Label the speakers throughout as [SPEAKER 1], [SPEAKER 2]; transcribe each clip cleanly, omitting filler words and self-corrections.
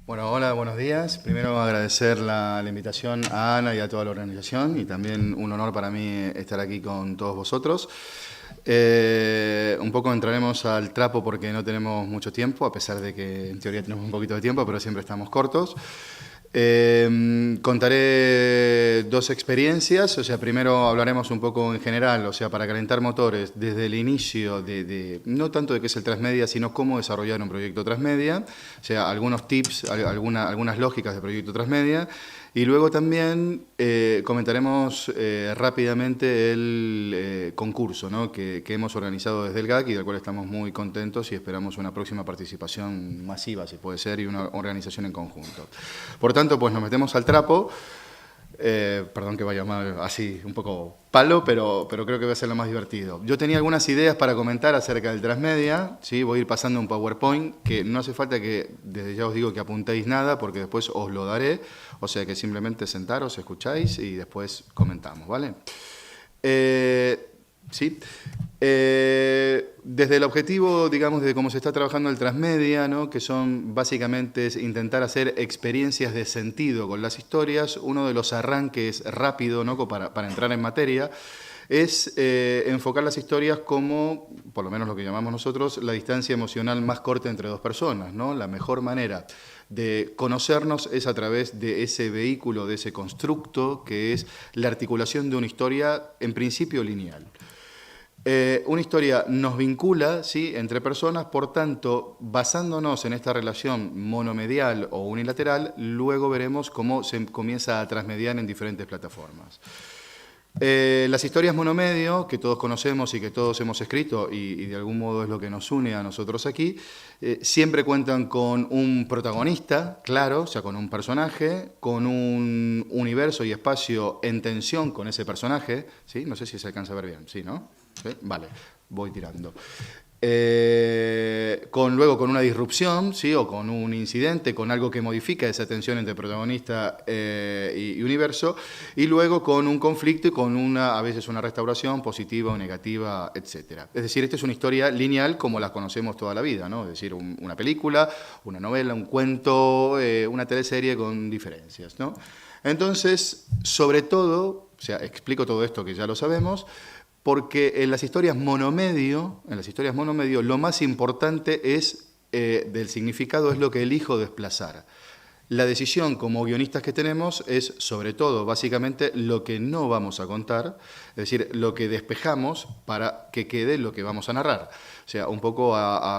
[SPEAKER 1] Bueno, hola, buenos días. Primero agradecer la invitación a Ana y a toda la organización y también un honor para mí estar aquí con todos vosotros. Un poco entraremos al trapo porque no tenemos mucho tiempo, a pesar de que en teoría tenemos un poquito de tiempo, pero siempre estamos cortos. Contaré dos experiencias, o sea, primero hablaremos un poco en general, o sea, para calentar motores, desde el inicio no tanto de qué es el transmedia, sino cómo desarrollar un proyecto transmedia, o sea, algunos tips, algunas lógicas de proyecto transmedia, y luego también comentaremos rápidamente el concurso, ¿no? que hemos organizado desde el GAC y del cual estamos muy contentos y esperamos una próxima participación masiva, si puede ser, y una organización en conjunto. Por tanto, pues nos metemos al trapo. Perdón que vaya a llamar así un poco palo, pero creo que va a ser lo más divertido. Yo tenía algunas ideas para comentar acerca del transmedia, ¿sí? Voy a ir pasando un PowerPoint, que no hace falta que, desde ya os digo que apuntéis nada, porque después os lo daré, o sea que simplemente sentaros, escucháis y después comentamos, ¿vale? Sí. Desde el objetivo, digamos, de cómo se está trabajando el transmedia, ¿no? Que son básicamente es intentar hacer experiencias de sentido con las historias, uno de los arranques rápido, ¿no? para entrar en materia, es enfocar las historias como, por lo menos lo que llamamos nosotros, la distancia emocional más corta entre dos personas, ¿no? La mejor manera de conocernos es a través de ese vehículo, de ese constructo, que es la articulación de una historia, en principio, lineal. Una historia nos vincula, ¿sí? entre personas, por tanto, basándonos en esta relación monomedial o unilateral, luego veremos cómo se comienza a transmediar en diferentes plataformas. Las historias monomedio, que todos conocemos y que todos hemos escrito, y de algún modo es lo que nos une a nosotros aquí, siempre cuentan con un protagonista, claro, o sea, con un personaje, con un universo y espacio en tensión con ese personaje, ¿sí? No sé si se alcanza a ver bien, ¿sí, no? ¿Sí? Vale, voy tirando. Luego con una disrupción, ¿sí? O con un incidente, con algo que modifica esa tensión entre protagonista y universo, y luego con un conflicto y con a veces una restauración positiva o negativa, etc. Es decir, esta es una historia lineal como las conocemos toda la vida, ¿no? Es decir, una película, una novela, un cuento, una teleserie con diferencias, ¿no? Entonces, sobre todo, o sea, explico todo esto que ya lo sabemos, porque en las historias monomedio, lo más importante es del significado es lo que elijo desplazar. La decisión como guionistas que tenemos es, sobre todo, básicamente, lo que no vamos a contar, es decir, lo que despejamos para que quede lo que vamos a narrar. O sea, un poco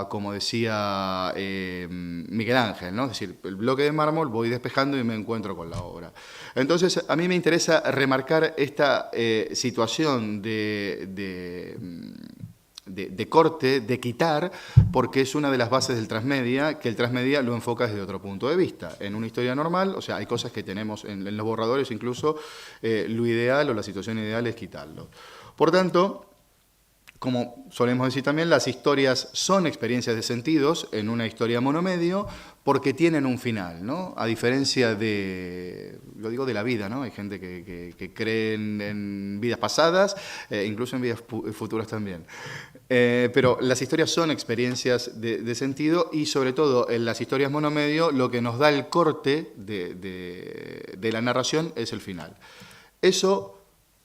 [SPEAKER 1] como decía Miguel Ángel, ¿no? Es decir, el bloque de mármol voy despejando y me encuentro con la obra. Entonces, a mí me interesa remarcar esta situación de corte, de quitar, porque es una de las bases del transmedia, que el transmedia lo enfoca desde otro punto de vista. En una historia normal, o sea, hay cosas que tenemos en los borradores, incluso lo ideal o la situación ideal es quitarlo. Por tanto, como solemos decir también, las historias son experiencias de sentidos en una historia monomedio porque tienen un final, ¿no? A diferencia lo digo de la vida, ¿no? Hay gente que cree en vidas pasadas, incluso en vidas futuras también. Pero las historias son experiencias de sentido y sobre todo en las historias monomedio lo que nos da el corte de la narración es el final. Eso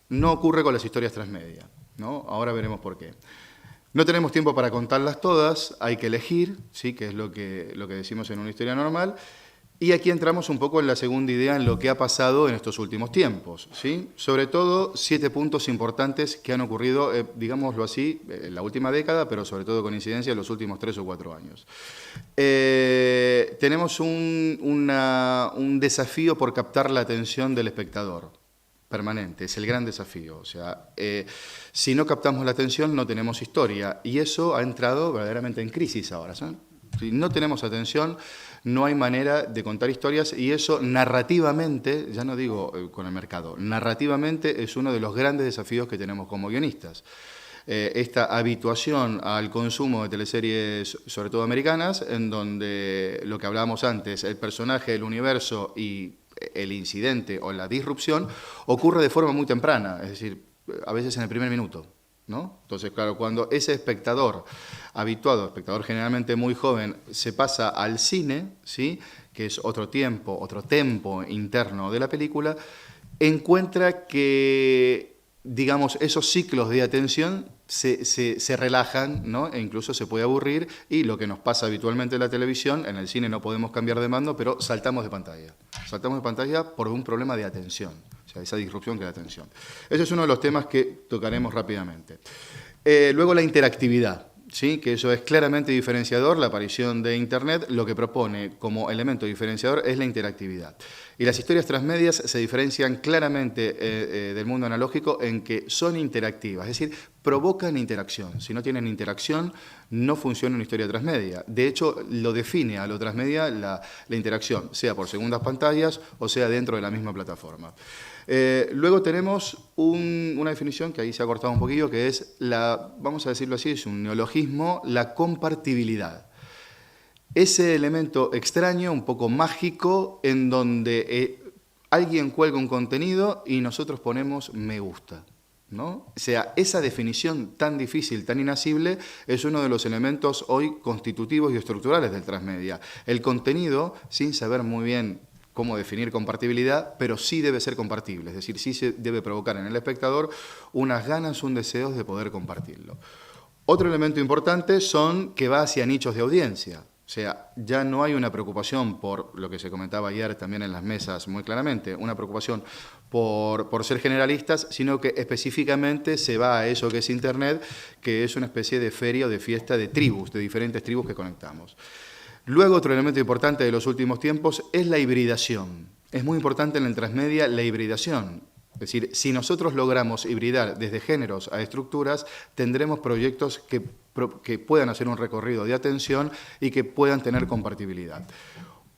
[SPEAKER 1] no ocurre con las historias transmedia, ¿no? Ahora veremos por qué. No tenemos tiempo para contarlas todas, hay que elegir, ¿sí? Que es lo que decimos en una historia normal. Y aquí entramos un poco en la segunda idea, en lo que ha pasado en estos últimos tiempos, ¿sí? Sobre todo, 7 puntos importantes que han ocurrido, digámoslo así, en la última década, pero sobre todo con incidencia en los últimos 3 o 4 años. Tenemos un desafío por captar la atención del espectador. Permanente, es el gran desafío. O sea, si no captamos la atención no tenemos historia y eso ha entrado verdaderamente en crisis ahora, ¿sabes? Si no tenemos atención no hay manera de contar historias y eso narrativamente, ya no digo con el mercado, narrativamente es uno de los grandes desafíos que tenemos como guionistas. Esta habituación al consumo de teleseries, sobre todo americanas, en donde lo que hablábamos antes, el personaje, el universo y el incidente o la disrupción ocurre de forma muy temprana, es decir, a veces en el primer minuto, ¿no? Entonces, claro, cuando ese espectador habituado, espectador generalmente muy joven, se pasa al cine, ¿sí? que es otro tempo interno de la película, encuentra que, digamos, esos ciclos de atención se relajan, ¿no? E incluso se puede aburrir, y lo que nos pasa habitualmente en la televisión, en el cine no podemos cambiar de mando, pero saltamos de pantalla. Saltamos de pantalla por un problema de atención, o sea, esa disrupción que es la atención. Ese es uno de los temas que tocaremos rápidamente. Luego la interactividad. ¿Sí? Que eso es claramente diferenciador. La aparición de Internet lo que propone como elemento diferenciador es la interactividad. Y las historias transmedias se diferencian claramente del mundo analógico en que son interactivas, es decir, provocan interacción. Si no tienen interacción, no funciona una historia transmedia. De hecho, lo define a lo transmedia la interacción, sea por segundas pantallas o sea dentro de la misma plataforma. Luego tenemos una definición que ahí se ha cortado un poquillo, que es vamos a decirlo así, es un neologismo, la compartibilidad. Ese elemento extraño, un poco mágico, en donde alguien cuelga un contenido y nosotros ponemos me gusta, ¿no? O sea, esa definición tan difícil, tan inasible, es uno de los elementos hoy constitutivos y estructurales del transmedia. El contenido, sin saber muy bien cómo definir compartibilidad, pero sí debe ser compartible, es decir, sí se debe provocar en el espectador unas ganas, un deseo de poder compartirlo. Otro elemento importante son que va hacia nichos de audiencia. O sea, ya no hay una preocupación por lo que se comentaba ayer también en las mesas muy claramente, una preocupación por ser generalistas, sino que específicamente se va a eso que es Internet, que es una especie de feria o de fiesta de tribus, de diferentes tribus que conectamos. Luego, otro elemento importante de los últimos tiempos es la hibridación. Es muy importante en el transmedia la hibridación. Es decir, si nosotros logramos hibridar desde géneros a estructuras, tendremos proyectos que puedan hacer un recorrido de atención y que puedan tener compartibilidad.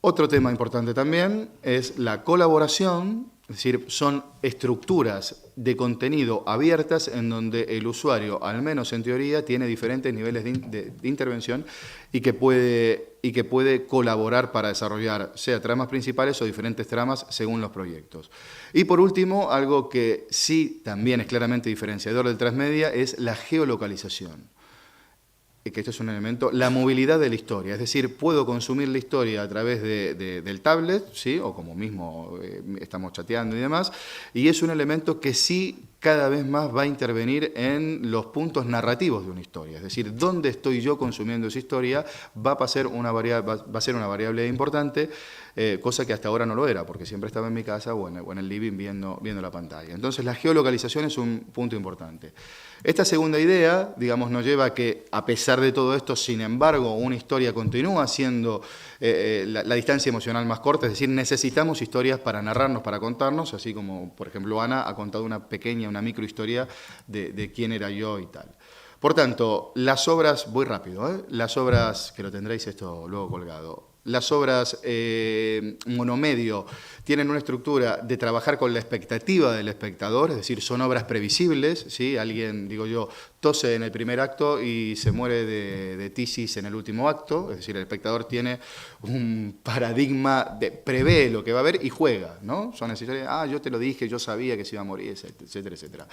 [SPEAKER 1] Otro tema importante también es la colaboración, es decir, son estructuras de contenido abiertas en donde el usuario, al menos en teoría, tiene diferentes niveles de intervención y que puede colaborar para desarrollar, sea tramas principales o diferentes tramas según los proyectos. Y por último, algo que sí también es claramente diferenciador del transmedia es la geolocalización. Que esto es un elemento, la movilidad de la historia, es decir, puedo consumir la historia a través del tablet, ¿sí? O como mismo estamos chateando y demás, y es un elemento que sí cada vez más va a intervenir en los puntos narrativos de una historia, es decir, dónde estoy yo consumiendo esa historia va a ser una variable importante, cosa que hasta ahora no lo era, porque siempre estaba en mi casa o en el living viendo la pantalla. Entonces la geolocalización es un punto importante. Esta segunda idea, digamos, nos lleva a que, a pesar de todo esto, sin embargo, una historia continúa siendo la distancia emocional más corta, es decir, necesitamos historias para narrarnos, para contarnos, así como, por ejemplo, Ana ha contado una microhistoria de quién era yo y tal. Por tanto, las obras, voy rápido, las obras, que lo tendréis esto luego colgado, las obras monomedio tienen una estructura de trabajar con la expectativa del espectador, es decir, son obras previsibles, ¿sí? Alguien, digo yo, tose en el primer acto y se muere de tisis en el último acto, es decir, el espectador tiene un paradigma prevé lo que va a haber y juega, ¿no? Son necesarias, yo te lo dije, yo sabía que se iba a morir, etcétera, etcétera.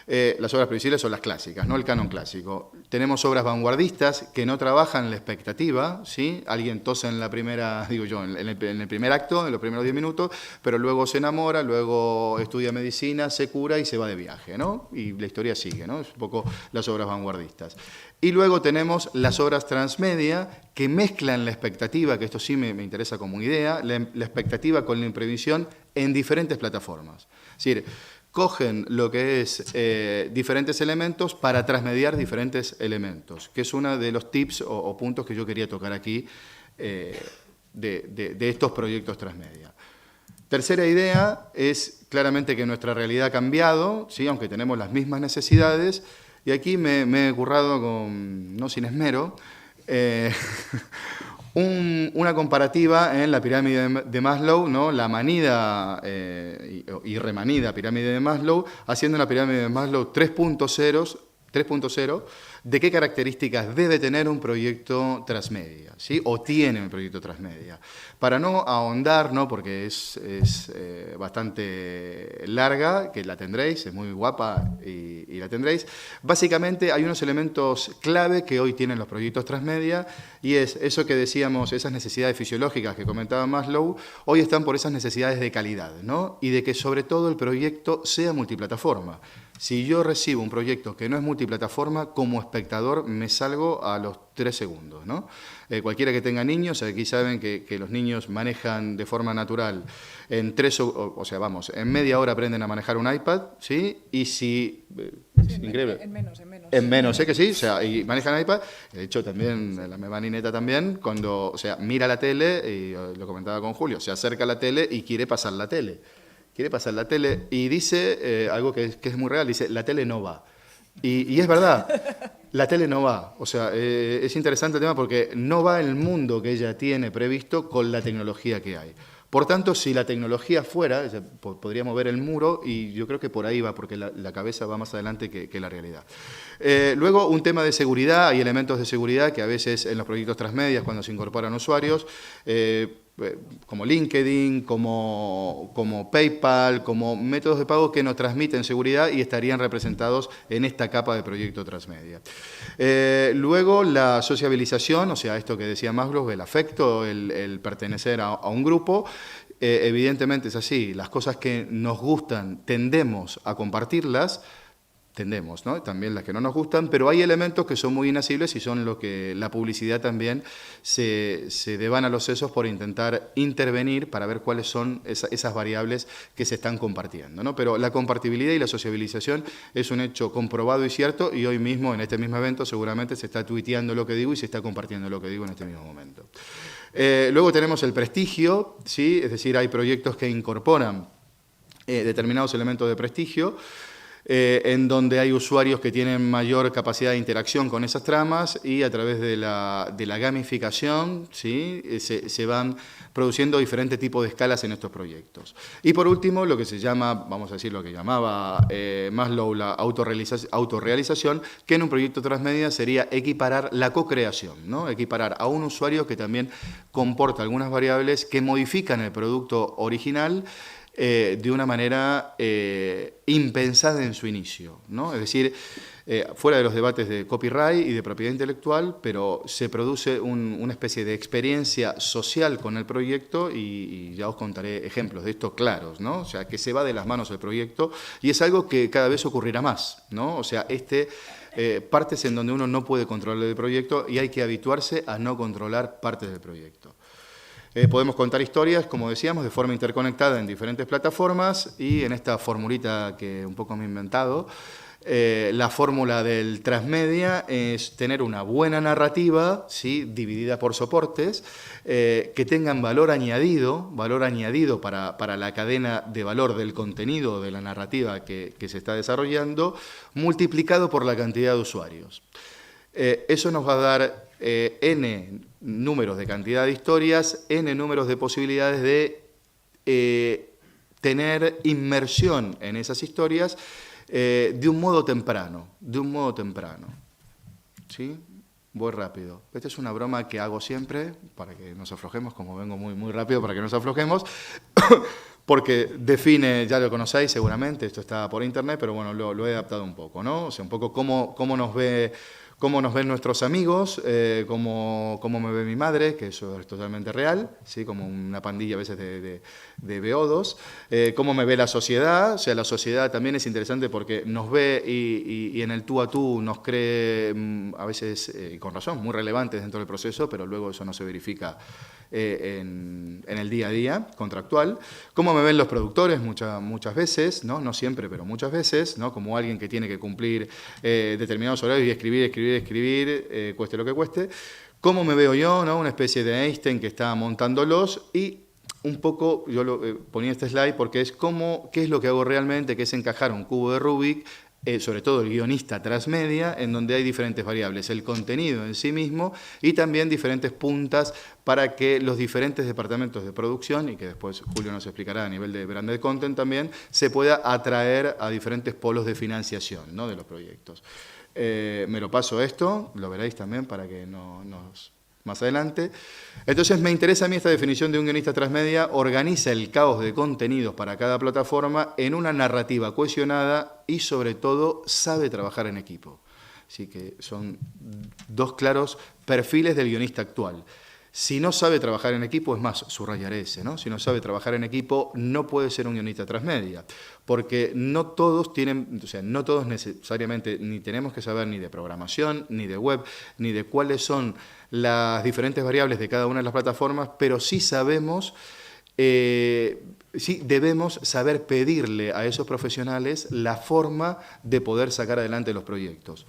[SPEAKER 1] Las obras previsibles son las clásicas, ¿no? El canon clásico. Tenemos obras vanguardistas que no trabajan la expectativa, ¿sí? Alguien tose en la primera, digo yo, en el primer acto, en los primeros 10 minutos, pero luego se enamora, luego estudia medicina, se cura y se va de viaje, ¿no? Y la historia sigue, ¿no? Es un poco las obras vanguardistas. Y luego tenemos las obras transmedia que mezclan la expectativa, que esto sí me interesa como idea, la expectativa con la imprevisión en diferentes plataformas. Es decir, cogen lo que es diferentes elementos para transmediar diferentes elementos, que es uno de los tips o puntos que yo quería tocar aquí de estos proyectos transmedia. Tercera idea es claramente que nuestra realidad ha cambiado, ¿sí? Aunque tenemos las mismas necesidades, y aquí me he currado, no sin esmero, una comparativa en la pirámide de Maslow, ¿no? La manida y remanida pirámide de Maslow, haciendo una pirámide de Maslow 3.0, 3.0, de qué características debe tener un proyecto transmedia, ¿sí? O tiene un proyecto transmedia. Para no ahondar, ¿no? Porque es bastante larga, que la tendréis, es muy guapa y la tendréis. Básicamente hay unos elementos clave que hoy tienen los proyectos transmedia, y es eso que decíamos, esas necesidades fisiológicas que comentaba Maslow, hoy están por esas necesidades de calidad, ¿no? Y de que sobre todo el proyecto sea multiplataforma. Si yo recibo un proyecto que no es multiplataforma, como espectador me salgo a los 3 segundos, ¿no? Cualquiera que tenga niños, aquí saben que los niños manejan de forma natural en en media hora aprenden a manejar un iPad, ¿sí? Y si...
[SPEAKER 2] Sí,
[SPEAKER 1] increíble.
[SPEAKER 2] En menos.
[SPEAKER 1] En menos, ¿eh? Que sí, o sea, y manejan iPad. De hecho, también, la meva nineta también, cuando, o sea, mira la tele, y lo comentaba con Julio, se acerca a la tele y quiere pasar la tele. Quiere pasar la tele y dice algo que es muy real, dice, la tele no va. Y es verdad, la tele no va. O sea, es interesante el tema porque no va el mundo que ella tiene previsto con la tecnología que hay. Por tanto, si la tecnología fuera, podría mover el muro, y yo creo que por ahí va, porque la cabeza va más adelante que la realidad. Luego, un tema de seguridad, hay elementos de seguridad que a veces en los proyectos transmedias, cuando se incorporan usuarios, como LinkedIn, como PayPal, como métodos de pago que nos transmiten seguridad y estarían representados en esta capa de proyecto transmedia. Luego, la sociabilización, o sea, esto que decía Maslow, el afecto, el pertenecer a un grupo. Evidentemente es así, las cosas que nos gustan tendemos a compartirlas, ¿no? También las que no nos gustan, pero hay elementos que son muy inasibles y son lo que la publicidad también se devana los sesos por intentar intervenir para ver cuáles son esas variables que se están compartiendo, ¿no? Pero la compartibilidad y la sociabilización es un hecho comprobado y cierto, y hoy mismo, en este mismo evento, seguramente se está tuiteando lo que digo y se está compartiendo lo que digo en este mismo momento. Luego tenemos el prestigio, ¿sí? Es decir, hay proyectos que incorporan determinados elementos de prestigio, en donde hay usuarios que tienen mayor capacidad de interacción con esas tramas, y a través de la gamificación, ¿sí? se van produciendo diferentes tipos de escalas en estos proyectos. Y por último, lo que se llama, vamos a decir, lo que llamaba Maslow la autorrealización, que en un proyecto transmedia sería equiparar la co-creación, ¿no? Equiparar a un usuario que también comporta algunas variables que modifican el producto original de una manera impensada en su inicio, ¿no? Es decir, fuera de los debates de copyright y de propiedad intelectual, pero se produce una especie de experiencia social con el proyecto, y ya os contaré ejemplos de esto claros, ¿no? O sea, que se va de las manos el proyecto, y es algo que cada vez ocurrirá más, ¿no? O sea, partes en donde uno no puede controlar el proyecto y hay que habituarse a no controlar partes del proyecto. Podemos contar historias, como decíamos, de forma interconectada en diferentes plataformas, y en esta formulita que un poco me he inventado, la fórmula del transmedia es tener una buena narrativa, ¿sí? Dividida por soportes, que tengan valor añadido para la cadena de valor del contenido de la narrativa que se está desarrollando, multiplicado por la cantidad de usuarios. Eso nos va a dar n números de cantidad de historias, n números de posibilidades de tener inmersión en esas historias de un modo temprano, ¿sí? Voy rápido. Esta es una broma que hago siempre para que nos aflojemos, como vengo muy rápido para que nos aflojemos, porque define, ya lo conocéis seguramente, esto está por internet, pero bueno, lo he adaptado un poco, ¿no? O sea, un poco cómo nos ven nuestros amigos, cómo me ve mi madre, que eso es totalmente real, ¿sí? Como una pandilla a veces de beodos, cómo me ve la sociedad. O sea, la sociedad también es interesante porque nos ve y en el tú a tú nos cree a veces, y con razón, muy relevantes dentro del proceso, pero luego eso no se verifica en el día a día contractual. Cómo me ven los productores muchas veces, no siempre, pero muchas veces, ¿no? Como alguien que tiene que cumplir determinados horarios y escribir, cueste lo que cueste. Cómo me veo yo, ¿no? Una especie de Einstein que está montándolos, y un poco, yo ponía este slide porque es qué es lo que hago realmente, que es encajar un cubo de Rubik, sobre todo el guionista transmedia, en donde hay diferentes variables, el contenido en sí mismo y también diferentes puntas para que los diferentes departamentos de producción, y que después Julio nos explicará a nivel de branded content también, se pueda atraer a diferentes polos de financiación, ¿no? De los proyectos. Me lo paso esto, lo veréis también para que no nos... Más adelante. Entonces me interesa a mí esta definición de un guionista transmedia. Organiza el caos de contenidos para cada plataforma en una narrativa cohesionada y sobre todo sabe trabajar en equipo. Así que son dos claros perfiles del guionista actual. Si no sabe trabajar en equipo, es más, subrayaré ese, ¿no? Si no sabe trabajar en equipo, no puede ser un guionista transmedia, porque no todos tienen, o sea, no todos necesariamente ni tenemos que saber ni de programación, ni de web, ni de cuáles son las diferentes variables de cada una de las plataformas, pero sí sabemos, sí debemos saber pedirle a esos profesionales la forma de poder sacar adelante los proyectos.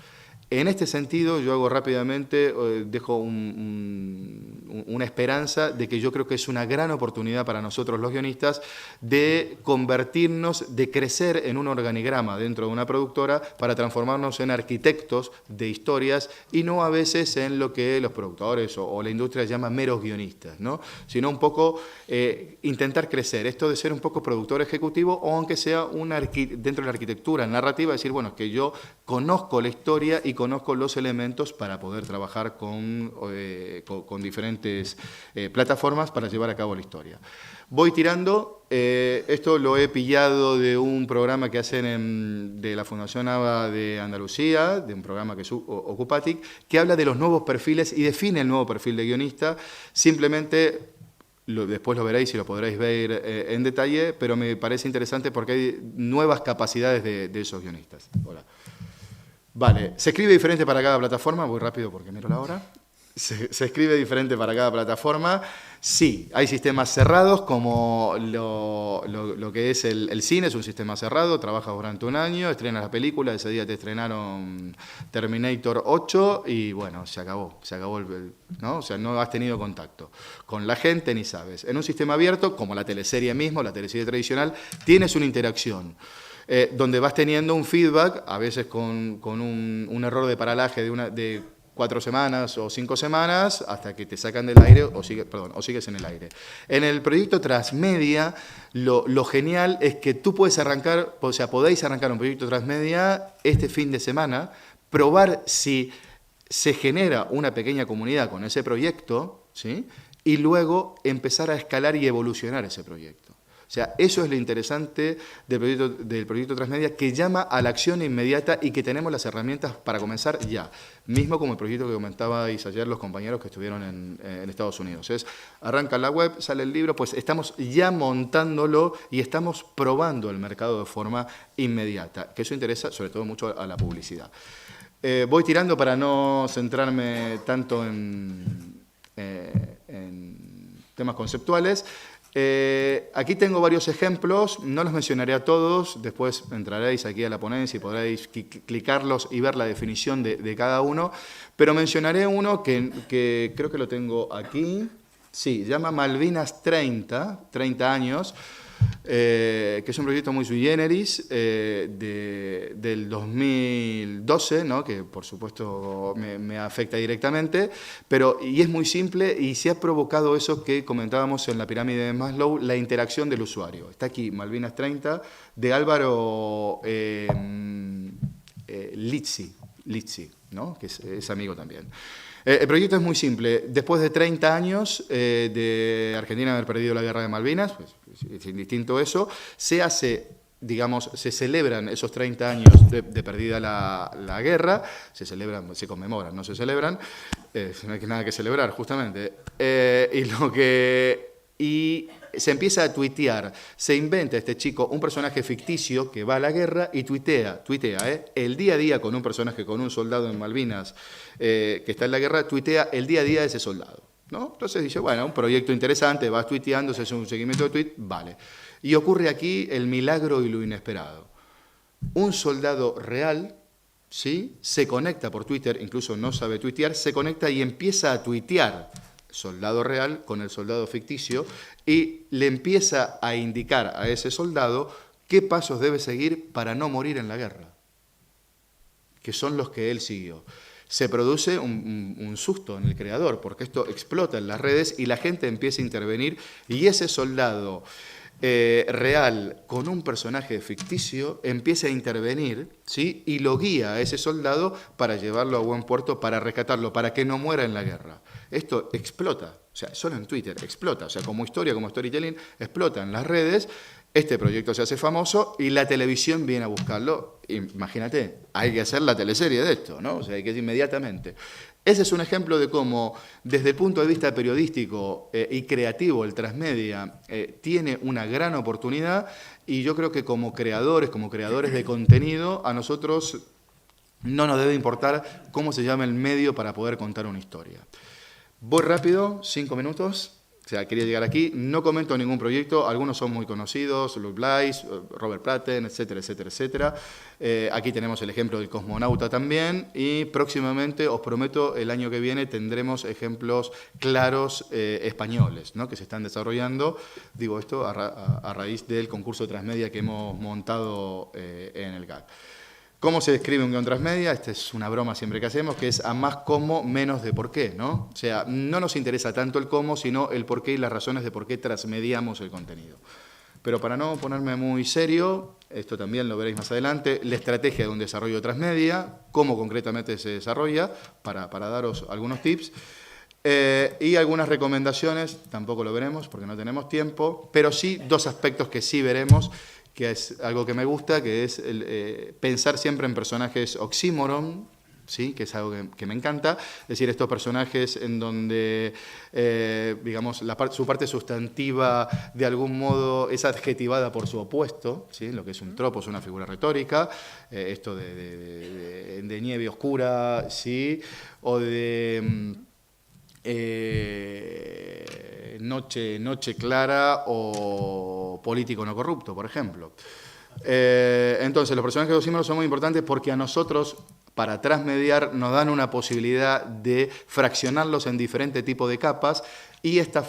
[SPEAKER 1] En este sentido, yo hago rápidamente, dejo una esperanza de que yo creo que es una gran oportunidad para nosotros los guionistas de convertirnos, de crecer en un organigrama dentro de una productora para transformarnos en arquitectos de historias y no a veces en lo que los productores o la industria llama meros guionistas, ¿no? Sino un poco intentar crecer. Esto de ser un poco productor ejecutivo o aunque sea dentro de la arquitectura narrativa, decir, bueno, es que yo conozco la historia y conozco los elementos para poder trabajar con diferentes plataformas para llevar a cabo la historia. Voy tirando, esto lo he pillado de un programa que hacen de la Fundación ABA de Andalucía, de un programa que es Ocupatic, que habla de los nuevos perfiles y define el nuevo perfil de guionista. Simplemente, después lo veréis y lo podréis ver en detalle, pero me parece interesante porque hay nuevas capacidades de esos guionistas. Hola. Vale, ¿se escribe diferente para cada plataforma? Voy rápido porque miro la hora. ¿Se escribe diferente para cada plataforma? Sí, hay sistemas cerrados como lo que es el cine, es un sistema cerrado, trabajas durante un año, estrenas la película, ese día te estrenaron Terminator 8 y bueno, se acabó ¿no? O sea, no has tenido contacto con la gente ni sabes. En un sistema abierto, como la teleserie mismo, la teleserie tradicional, tienes una interacción. Donde vas teniendo un feedback, a veces con un error de paralaje de 4 semanas o 5 semanas, hasta que te sacan del aire o sigues en el aire. En el proyecto Transmedia, lo genial es que tú puedes arrancar, o sea, podéis arrancar un proyecto Transmedia este fin de semana, probar si se genera una pequeña comunidad con ese proyecto, ¿sí? Y luego empezar a escalar y evolucionar ese proyecto. O sea, eso es lo interesante del proyecto Transmedia, que llama a la acción inmediata y que tenemos las herramientas para comenzar ya. Mismo como el proyecto que comentabais ayer los compañeros que estuvieron en Estados Unidos. Arranca la web, sale el libro, pues estamos ya montándolo y estamos probando el mercado de forma inmediata, que eso interesa sobre todo mucho a la publicidad. Voy tirando para no centrarme tanto en temas conceptuales. Aquí tengo varios ejemplos, no los mencionaré a todos, después entraréis aquí a la ponencia y podréis clicarlos y ver la definición de cada uno, pero mencionaré uno que creo que lo tengo aquí, sí, se llama Malvinas 30 años, que es un proyecto muy sui generis del 2012, ¿no? Que por supuesto me afecta directamente, y es muy simple y se ha provocado eso que comentábamos en la pirámide de Maslow, la interacción del usuario. Está aquí, Malvinas 30, de Álvaro Lizzi, ¿no? Que es amigo también. El proyecto es muy simple. Después de 30 años de Argentina haber perdido la guerra de Malvinas, pues, es indistinto eso, se celebran esos 30 años de perdida la guerra, se conmemoran, no se celebran, no hay nada que celebrar, justamente. Y se empieza a tuitear, se inventa este chico un personaje ficticio que va a la guerra y tuitea el día a día con un personaje, con un soldado en Malvinas que está en la guerra, tuitea el día a día de ese soldado, ¿no? Entonces dice, bueno, un proyecto interesante, vas tuiteando, se hace un seguimiento de tweet, vale. Y ocurre aquí el milagro y lo inesperado. Un soldado real, ¿sí? Se conecta por Twitter, incluso no sabe tuitear, se conecta y empieza a tuitear soldado real con el soldado ficticio y le empieza a indicar a ese soldado qué pasos debe seguir para no morir en la guerra, que son los que él siguió. Se produce un susto en el creador, porque esto explota en las redes y la gente empieza a intervenir y ese soldado real con un personaje ficticio empieza a intervenir, ¿sí? Y lo guía a ese soldado para llevarlo a buen puerto, para rescatarlo, para que no muera en la guerra. Esto explota, o sea, solo en Twitter explota, o sea, como historia, como storytelling, explota en las redes. Este proyecto se hace famoso y la televisión viene a buscarlo. Imagínate, hay que hacer la teleserie de esto, ¿no? O sea, hay que ir inmediatamente. Ese es un ejemplo de cómo, desde el punto de vista periodístico y creativo, el transmedia tiene una gran oportunidad, y yo creo que como creadores de contenido, a nosotros no nos debe importar cómo se llama el medio para poder contar una historia. Voy rápido, 5 minutos. O sea, quería llegar aquí, no comento ningún proyecto, algunos son muy conocidos, Luke Blice, Robert Platten, etcétera, etcétera, etcétera. Aquí tenemos el ejemplo del cosmonauta también, y próximamente, os prometo, el año que viene tendremos ejemplos claros españoles, ¿no? Que se están desarrollando. Digo esto a raíz del concurso de transmedia que hemos montado en el GAC. ¿Cómo se describe un guión transmedia? Esta es una broma siempre que hacemos, que es a más cómo, menos de por qué, ¿no? O sea, no nos interesa tanto el cómo, sino el por qué y las razones de por qué transmediamos el contenido. Pero para no ponerme muy serio, esto también lo veréis más adelante, la estrategia de un desarrollo transmedia, cómo concretamente se desarrolla, para daros algunos tips. Y algunas recomendaciones, tampoco lo veremos porque no tenemos tiempo, pero sí 2 aspectos que sí veremos, que es algo que me gusta, que es pensar siempre en personajes oxímoron, ¿sí? Que es algo que me encanta, es decir, estos personajes en donde, digamos, su parte sustantiva de algún modo es adjetivada por su opuesto, ¿sí? Lo que es un tropo, es una figura retórica, esto de nieve oscura, ¿sí? O de noche clara, o político no corrupto, por ejemplo. Entonces, los personajes oxímoros son muy importantes porque a nosotros, para transmediar, nos dan una posibilidad de fraccionarlos en diferentes tipos de capas, y estas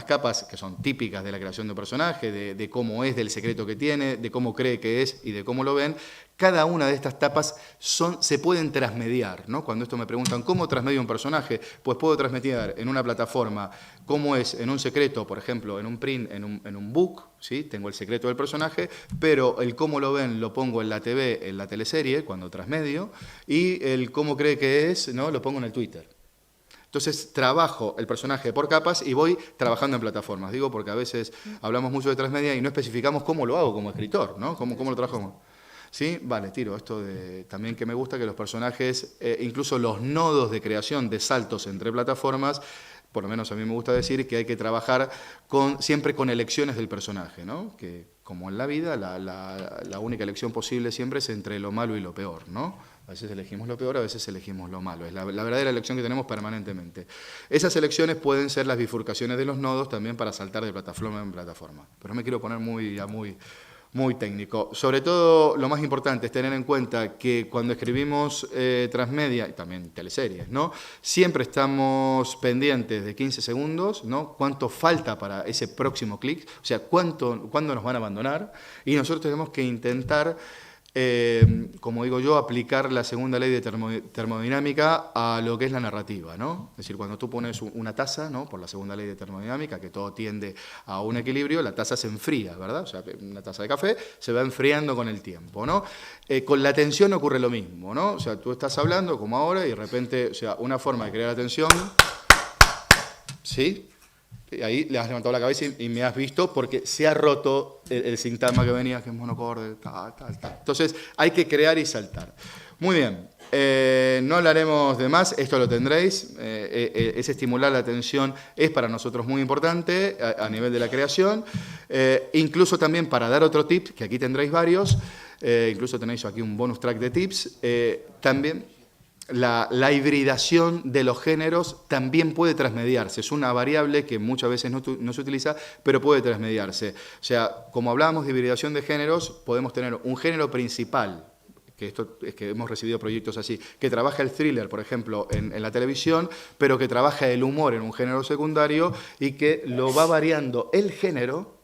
[SPEAKER 1] capas, que son típicas de la creación de un personaje, de cómo es, del secreto que tiene, de cómo cree que es y de cómo lo ven, cada una de estas capas se pueden transmediar, ¿no? Cuando esto me preguntan, ¿cómo transmedio un personaje? Pues puedo transmediar en una plataforma cómo es en un secreto, por ejemplo, en un print, en un book, ¿sí? Tengo el secreto del personaje, pero el cómo lo ven lo pongo en la TV, en la teleserie, cuando transmedio, y el cómo cree que es, ¿no? Lo pongo en el Twitter. Entonces trabajo el personaje por capas y voy trabajando en plataformas. Digo porque a veces hablamos mucho de transmedia y no especificamos cómo lo hago como escritor, ¿no? ¿Cómo lo trabajo? ¿Sí? Vale, tiro esto también, que me gusta, que los personajes, incluso los nodos de creación de saltos entre plataformas, por lo menos a mí me gusta decir que hay que trabajar siempre con elecciones del personaje, ¿no? Que, como en la vida, la única elección posible siempre es entre lo malo y lo peor, ¿no? A veces elegimos lo peor, a veces elegimos lo malo. Es la verdadera elección que tenemos permanentemente. Esas elecciones pueden ser las bifurcaciones de los nodos también para saltar de plataforma en plataforma. Pero no me quiero poner muy técnico. Sobre todo, lo más importante es tener en cuenta que cuando escribimos transmedia, y también teleseries, ¿no? Siempre estamos pendientes de 15 segundos, ¿no? Cuánto falta para ese próximo clic, o sea, cuándo nos van a abandonar, y nosotros tenemos que intentar, como digo yo, aplicar la segunda ley de termodinámica a lo que es la narrativa, ¿no? Es decir, cuando tú pones una taza, ¿no? Por la segunda ley de termodinámica, que todo tiende a un equilibrio, la taza se enfría, ¿verdad? O sea, una taza de café se va enfriando con el tiempo, ¿no? Con la atención ocurre lo mismo, ¿no? O sea, tú estás hablando como ahora y de repente, o sea, una forma de crear atención, ¿sí? Y ahí le has levantado la cabeza y me has visto porque se ha roto el sintagma que venía, que es monocorde, tal. Entonces hay que crear y saltar. Muy bien, no hablaremos de más, esto lo tendréis. Ese estimular la atención es para nosotros muy importante a nivel de la creación. Incluso también para dar otro tip, que aquí tendréis varios, incluso tenéis aquí un bonus track de tips, también. La hibridación de los géneros también puede transmediarse. Es una variable que muchas veces no se utiliza, pero puede transmediarse. O sea, como hablábamos de hibridación de géneros, podemos tener un género principal, que esto es que hemos recibido proyectos así, que trabaja el thriller, por ejemplo, en la televisión, pero que trabaja el humor en un género secundario y que lo va variando el género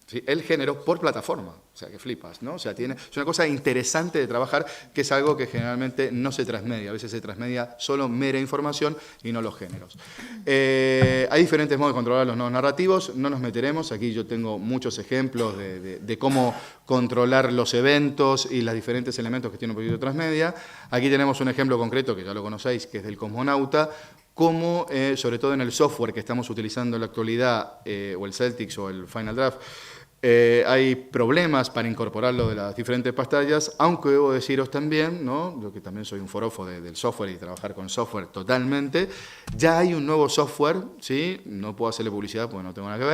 [SPEAKER 1] ¿sí? El género por plataforma, o sea, que flipas, ¿no? O sea, es una cosa interesante de trabajar, que es algo que generalmente no se transmedia, a veces se transmedia solo mera información y no los géneros. Hay diferentes modos de controlar los nodos narrativos, no nos meteremos, aquí yo tengo muchos ejemplos de cómo controlar los eventos y los diferentes elementos que tiene un proyecto transmedia. Aquí tenemos un ejemplo concreto, que ya lo conocéis, que es del Cosmonauta, cómo, sobre todo en el software que estamos utilizando en la actualidad, o el Celtics o el Final Draft, hay problemas para incorporarlo de las diferentes pantallas, aunque debo deciros también, ¿no? Yo que también soy un forofo del software y trabajar con software totalmente, ya hay un nuevo software, ¿sí? No puedo hacerle publicidad porque no tengo nada que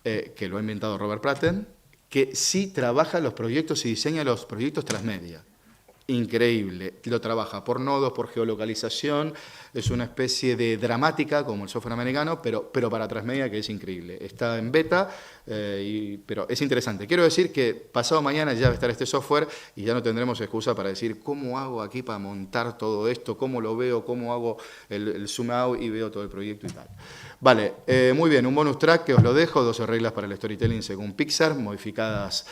[SPEAKER 1] ver, que lo ha inventado Robert Pratten, que sí trabaja los proyectos y diseña los proyectos transmedia. Increíble, lo trabaja por nodos, por geolocalización, es una especie de dramática como el software americano, pero para transmedia, que es increíble. Está en beta, pero es interesante. Quiero decir que pasado mañana ya va a estar este software y ya no tendremos excusa para decir cómo hago aquí para montar todo esto, cómo lo veo, cómo hago el zoom out y veo todo el proyecto y tal. Vale, muy bien, un bonus track que os lo dejo, 12 reglas para el storytelling según Pixar, modificadas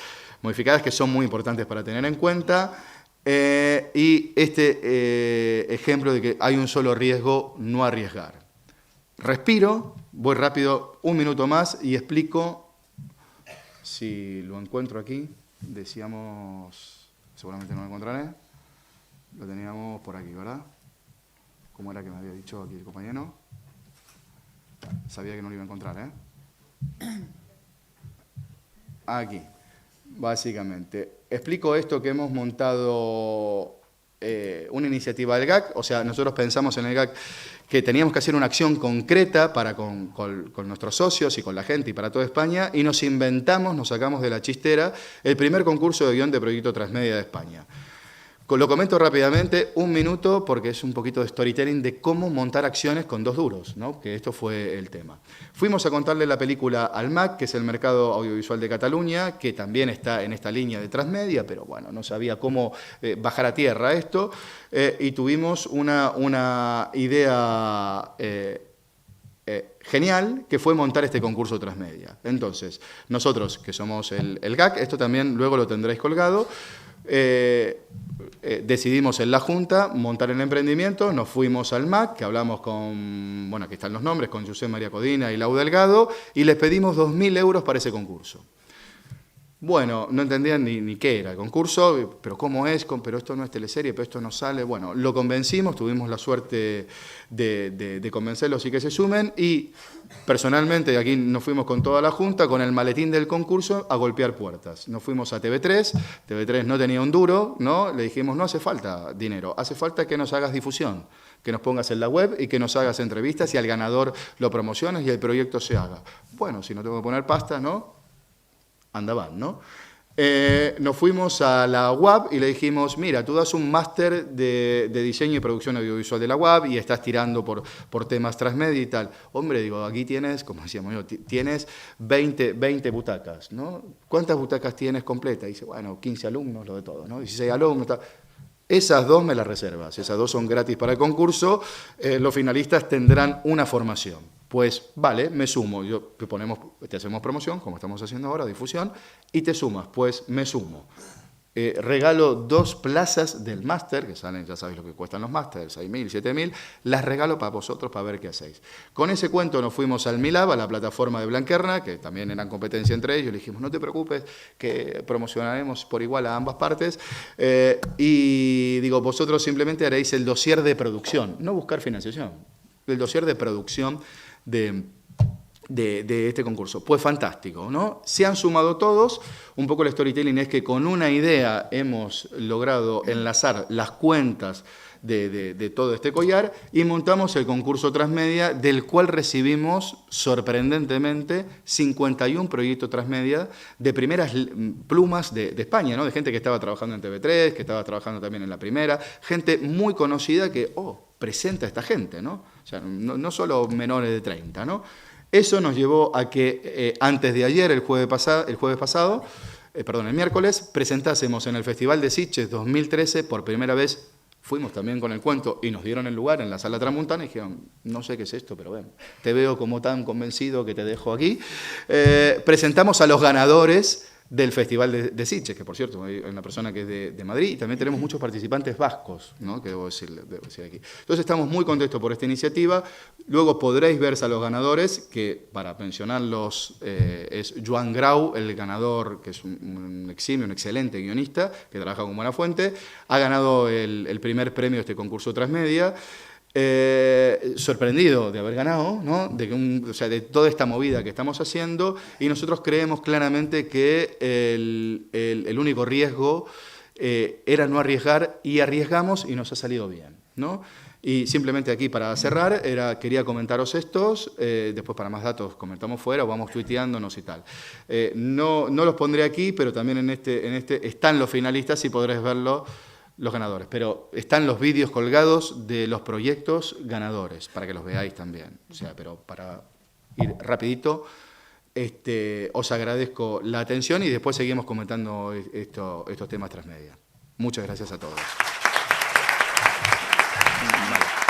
[SPEAKER 1] que son muy importantes para tener en cuenta. Y este ejemplo de que hay un solo riesgo, no arriesgar. Respiro, voy rápido, un minuto más y explico, si lo encuentro aquí, decíamos, seguramente no lo encontraré, lo teníamos por aquí, ¿verdad? ¿Cómo era que me había dicho aquí el compañero? Sabía que no lo iba a encontrar, ¿eh? Aquí, básicamente. Explico esto que hemos montado una iniciativa del GAC, o sea, nosotros pensamos en el GAC que teníamos que hacer una acción concreta con nuestros socios y con la gente y para toda España, y nos inventamos, nos sacamos de la chistera el primer concurso de guión de proyecto transmedia de España. Lo comento rápidamente, un minuto, porque es un poquito de storytelling de cómo montar acciones con 2 duros, ¿no? Que esto fue el tema. Fuimos a contarle la película al MAC, que es el Mercado Audiovisual de Cataluña, que también está en esta línea de transmedia, pero bueno, no sabía cómo bajar a tierra esto, y tuvimos una idea genial, que fue montar este concurso transmedia. Entonces, nosotros, que somos el GAC, esto también luego lo tendréis colgado, decidimos en la Junta montar el emprendimiento, nos fuimos al MAC, que hablamos con, bueno, aquí están los nombres, con José María Codina y Lau Delgado, y les pedimos 2.000 euros para ese concurso. Bueno, no entendían ni qué era el concurso, pero cómo es, pero esto no es teleserie, pero esto no sale. Bueno, lo convencimos, tuvimos la suerte de convencerlos y que se sumen, y personalmente aquí nos fuimos con toda la Junta, con el maletín del concurso, a golpear puertas. Nos fuimos a TV3, TV3 no tenía un duro, ¿no? Le dijimos, no hace falta dinero, hace falta que nos hagas difusión, que nos pongas en la web y que nos hagas entrevistas y al ganador lo promociones y el proyecto se haga. Bueno, si no tengo que poner pasta, ¿no? Andaban, ¿no? Nos fuimos a la UAB y le dijimos, mira, tú das un máster de diseño y producción audiovisual de la UAB y estás tirando por temas transmedia y tal. Hombre, digo, aquí tienes, como decíamos yo, tienes 20 butacas, ¿no? ¿Cuántas butacas tienes completas? Y dice, bueno, 15 alumnos, lo de todo, ¿no? 16 alumnos, tal. Esas 2 me las reservas, esas 2 son gratis para el concurso, los finalistas tendrán una formación. Pues vale, me sumo, te hacemos promoción, como estamos haciendo ahora, difusión, y te sumas, pues me sumo. Regalo 2 plazas del máster, que salen, ya sabéis lo que cuestan los másteres, 6.000, 7.000, las regalo para vosotros, para ver qué hacéis. Con ese cuento nos fuimos al Milab, a la plataforma de Blanquerna, que también eran competencia entre ellos, le dijimos, no te preocupes, que promocionaremos por igual a ambas partes, y digo, vosotros simplemente haréis el dossier de producción, no buscar financiación, el dossier de producción de este concurso. Pues fantástico, ¿no? Se han sumado todos. Un poco el storytelling es que con una idea hemos logrado enlazar las cuentas de todo este collar y montamos el concurso transmedia, del cual recibimos sorprendentemente 51 proyectos transmedia de primeras plumas de España, ¿no? De gente que estaba trabajando en TV3, que estaba trabajando también en La Primera, gente muy conocida que, presenta a esta gente, ¿no? O sea, no solo menores de 30, ¿no? Eso nos llevó a que antes de ayer, el miércoles, presentásemos en el Festival de Sitges 2013 por primera vez fuimos también con el cuento y nos dieron el lugar en la sala Tramontana y dijeron, no sé qué es esto, pero bueno, te veo como tan convencido que te dejo aquí. Presentamos a los ganadores del Festival de Sitges, que por cierto, hay una persona que es de Madrid, y también tenemos muchos participantes vascos, ¿no? Que debo decir aquí. Entonces estamos muy contentos por esta iniciativa. Luego podréis ver a los ganadores, que para mencionarlos es Joan Grau, el ganador, que es un eximio, un excelente guionista, que trabaja con Buenafuente, ha ganado el primer premio de este concurso Transmedia. Sorprendido de haber ganado, ¿no? De toda esta movida que estamos haciendo, y nosotros creemos claramente que el único riesgo era no arriesgar, y arriesgamos y nos ha salido bien, ¿no? Y simplemente aquí para cerrar, quería comentaros estos, después para más datos comentamos fuera o vamos tuiteándonos y tal. No los pondré aquí, pero también en este están los finalistas y podréis verlo, los ganadores, pero están los vídeos colgados de los proyectos ganadores, para que los veáis también. O sea, pero para ir rapidito, os agradezco la atención y después seguimos comentando estos temas transmedia. Muchas gracias a todos. Vale.